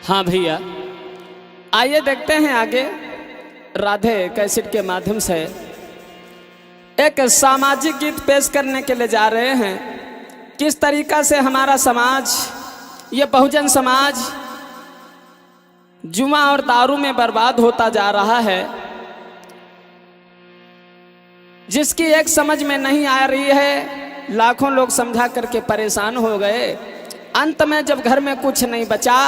हाँ भैया, आइए देखते हैं आगे राधे कैसेट के माध्यम से एक सामाजिक गीत पेश करने के लिए जा रहे हैं। किस तरीका से हमारा समाज, ये बहुजन समाज जुआ और दारू में बर्बाद होता जा रहा है, जिसकी एक समझ में नहीं आ रही है। लाखों लोग समझा करके परेशान हो गए। अंत में जब घर में कुछ नहीं बचा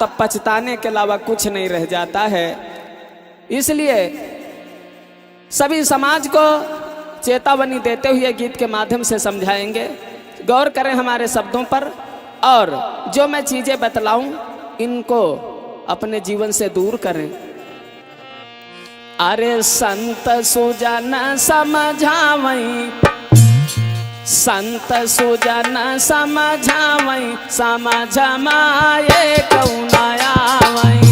तब पछताने के अलावा कुछ नहीं रह जाता है। इसलिए सभी समाज को चेतावनी देते हुए गीत के माध्यम से समझाएंगे। गौर करें हमारे शब्दों पर और जो मैं चीज़ें बतलाऊं इनको अपने जीवन से दूर करें। अरे संत सुजन समझावई, संत सुजन समझावई, समझ माये कौनायावई।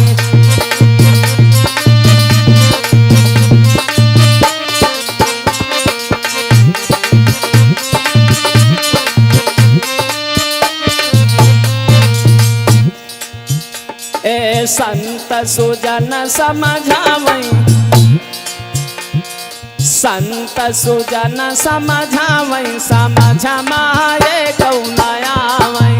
ए संत सुजन समझावई, संत सुजन समझावई, समझ माये कौनायावई।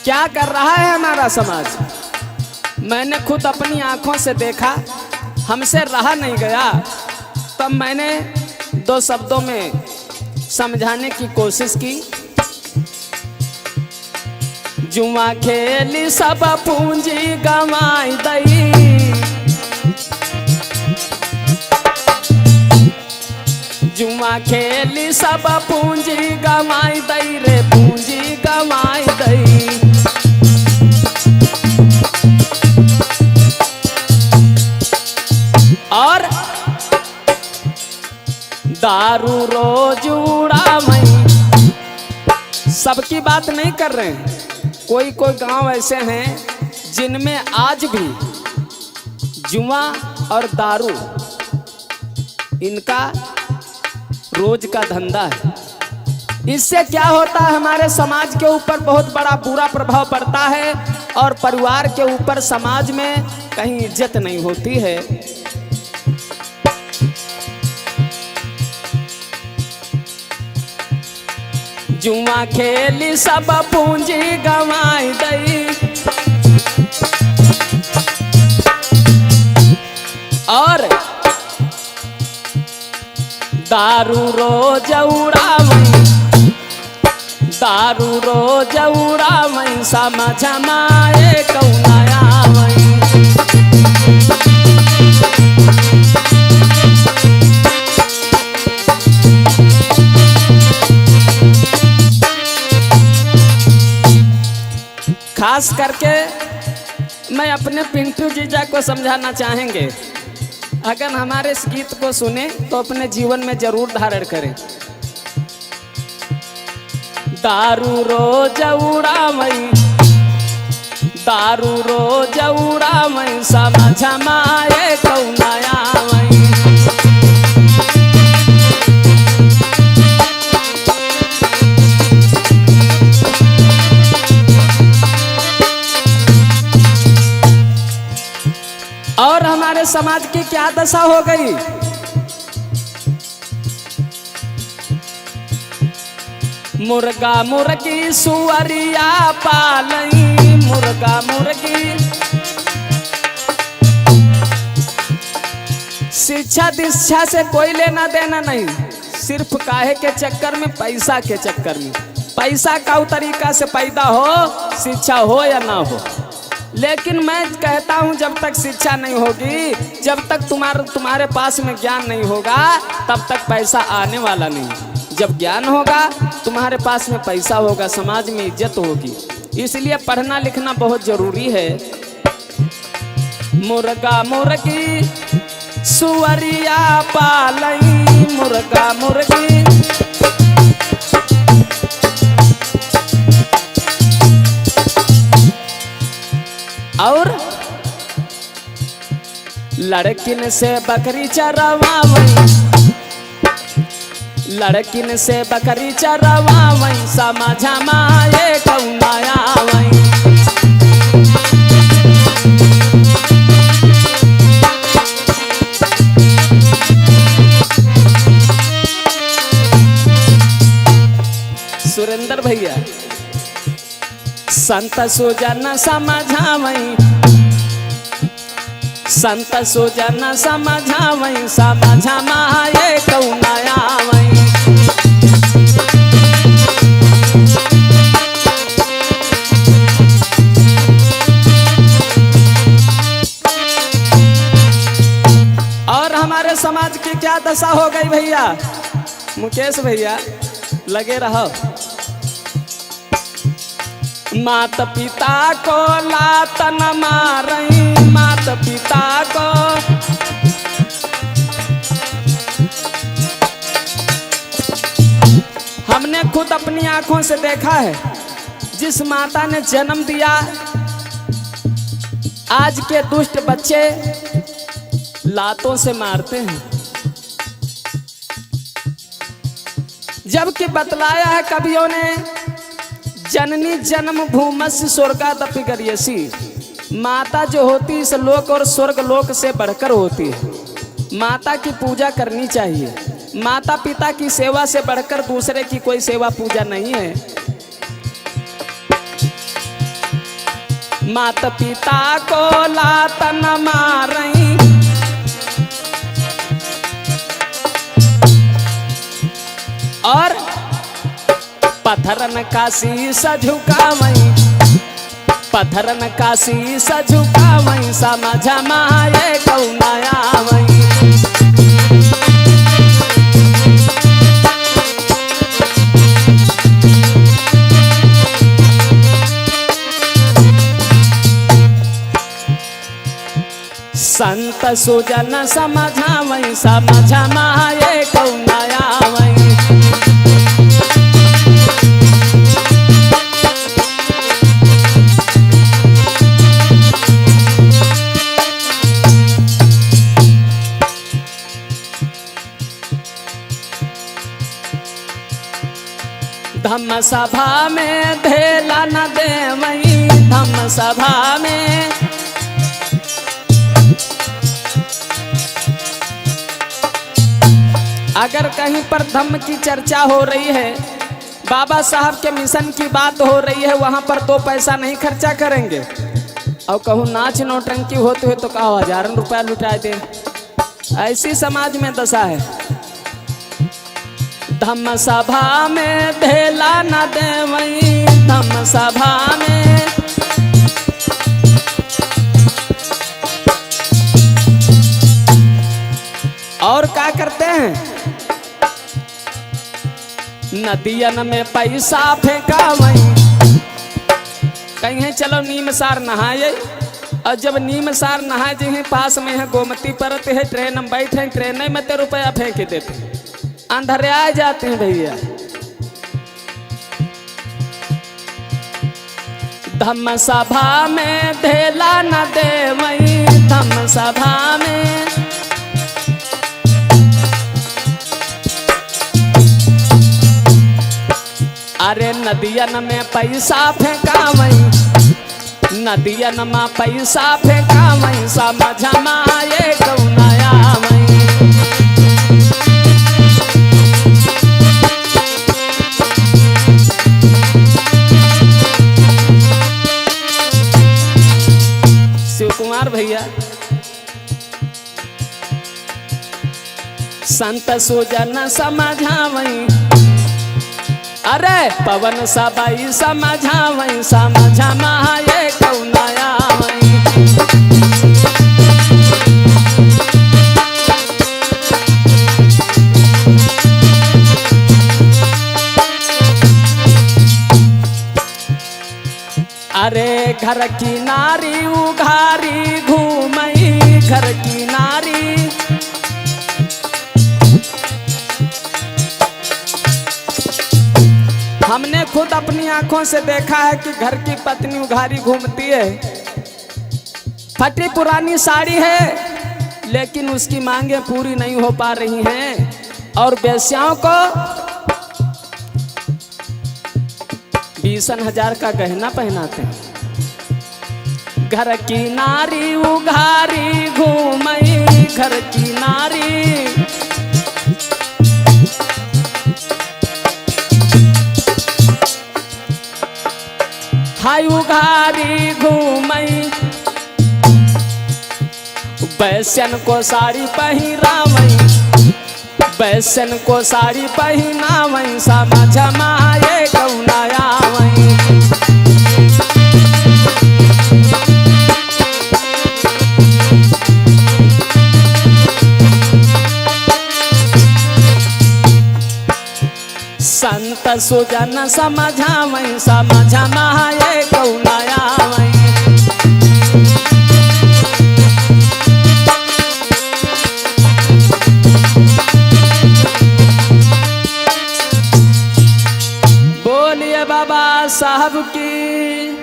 क्या कर रहा है हमारा समाज? मैंने खुद अपनी आंखों से देखा, हमसे रहा नहीं गया, तब मैंने दो शब्दों में समझाने की कोशिश की। जुआ खेली सब पूंजी गंवाई दई, जुआ खेली सब पूंजी गंवाई दई रे, पूंजी गंवाई दई। और दारू रोज उड़ावई, सबकी बात नहीं कर रहे हैं। कोई कोई गांव ऐसे हैं जिनमें आज भी जुआ और दारू इनका रोज का धंधा है। इससे क्या होता है, हमारे समाज के ऊपर बहुत बड़ा बुरा प्रभाव पड़ता है और परिवार के ऊपर, समाज में कहीं इज्जत नहीं होती है। जुआ खेली सब पूंजी गंवाई दई, और दारू रोज उड़ावई, दारू रोज उड़ावई, समझ माये कौनायावई। खास करके मैं अपने पिंटू जीजा को समझाना चाहेंगे, अगर हमारे इस गीत को सुने तो अपने जीवन में जरूर धारण करें। दारू रोज उड़ावई, दारू रोज उड़ावई, समझ माये कौनायावई। और हमारे समाज की क्या दशा हो गई? मुर्गा मुर्गी सुअरिया पालई, मुर्गा मुर्गी शिक्षा दीक्षा से कोई लेना देना नहीं, सिर्फ काहे के चक्कर में, पैसा के चक्कर में। पैसा का तरीका से पैदा हो, शिक्षा हो या ना हो। लेकिन मैं कहता हूं जब तक शिक्षा नहीं होगी, जब तक तुम्हारे पास में ज्ञान नहीं होगा, तब तक पैसा आने वाला नहीं। जब ज्ञान होगा, तुम्हारे पास में पैसा होगा, समाज में इज्जत होगी। इसलिए पढ़ना लिखना बहुत जरूरी है। मुर्गा मुर्गी सुअरिया पालई, मुर्गा मुर्गी लड़किन से बकरी चरवावई, लड़किन से बकरी चरवावई, समझा माए कौनाया वई। सुरेंद्र भैया संत सुजन समझावई, संत सुजन समझावई, समझा माए कौनाया वई। और हमारे समाज की क्या दशा हो गई भैया, मुकेश भैया लगे रहो। मात पिता को लात न मारई, मात पिता को हमने खुद अपनी आंखों से देखा है। जिस माता ने जन्म दिया, आज के दुष्ट बच्चे लातों से मारते हैं। जबकि बतलाया है कवियों ने, जननी जन्म भूमस्य स्वर्गादपि गरीयसी, माता जो होती इस लोक और स्वर्ग लोक से बढ़कर होती है। माता की पूजा करनी चाहिए। माता पिता की सेवा से बढ़कर दूसरे की कोई सेवा पूजा नहीं है। माता पिता को लात न मारई, और पत्थरन का शीश झुकावई, पत्थरन का शीश झुकावई, समझा माए कौनाया वई। संत सुजन समझावई, समझा माए कौनाया वई। धम्म सभा में धेला न देवई, धम्म सभा में अगर कहीं पर धम्म की चर्चा हो रही है, बाबा साहब के मिशन की बात हो रही है, वहां पर 2 पैसा नहीं खर्चा करेंगे। और कहूँ नाच नौटंकी होते हुए तो कहो हजारों रुपया लुटा दे। ऐसी समाज में दशा है। धम्म सभा में धेला न देवई, धम्म सभा में और क्या करते हैं, नदियन में पैसा फेंकावई। कहीं चलो नीमसार नहाए, और जब नीमसार नहाए जी पास में है गोमती परत है, ट्रेन में बैठे, ट्रेन में तो रुपया फेंक देते, अंधेरे आ जाते हैं भैया। धम्म सभा में धेला न देवई, धम्म सभा में अरे नदियन में पैसा फेंकावई, नदियन में पैसा फेंकावई, समझा माए कौनाया वई। शिव कुमार भैया संत सुजन समझावई, अरे पवन सबाई समझावई, समझा माए कौनाया वई। अरे घर की नारी उघारी घूमई, घर की नारी हमने खुद अपनी आंखों से देखा है कि घर की पत्नी उघारी घूमती है। फटी पुरानी साड़ी है, लेकिन उसकी मांगे पूरी नहीं हो पा रही हैं और वेश्याओं को 20,000 का गहना पहनाते हैं। घर की नारी उघारी घूमई, घर की नारी हाय उघारी घूमई, वैश्यन को साड़ी पहिरावई, वैश्यन को साड़ी पहिनावई, समझ माये कौना आवई। संत सुजन समझावई, समझ माये कौना आवई। बोलिए बाबा साहब की।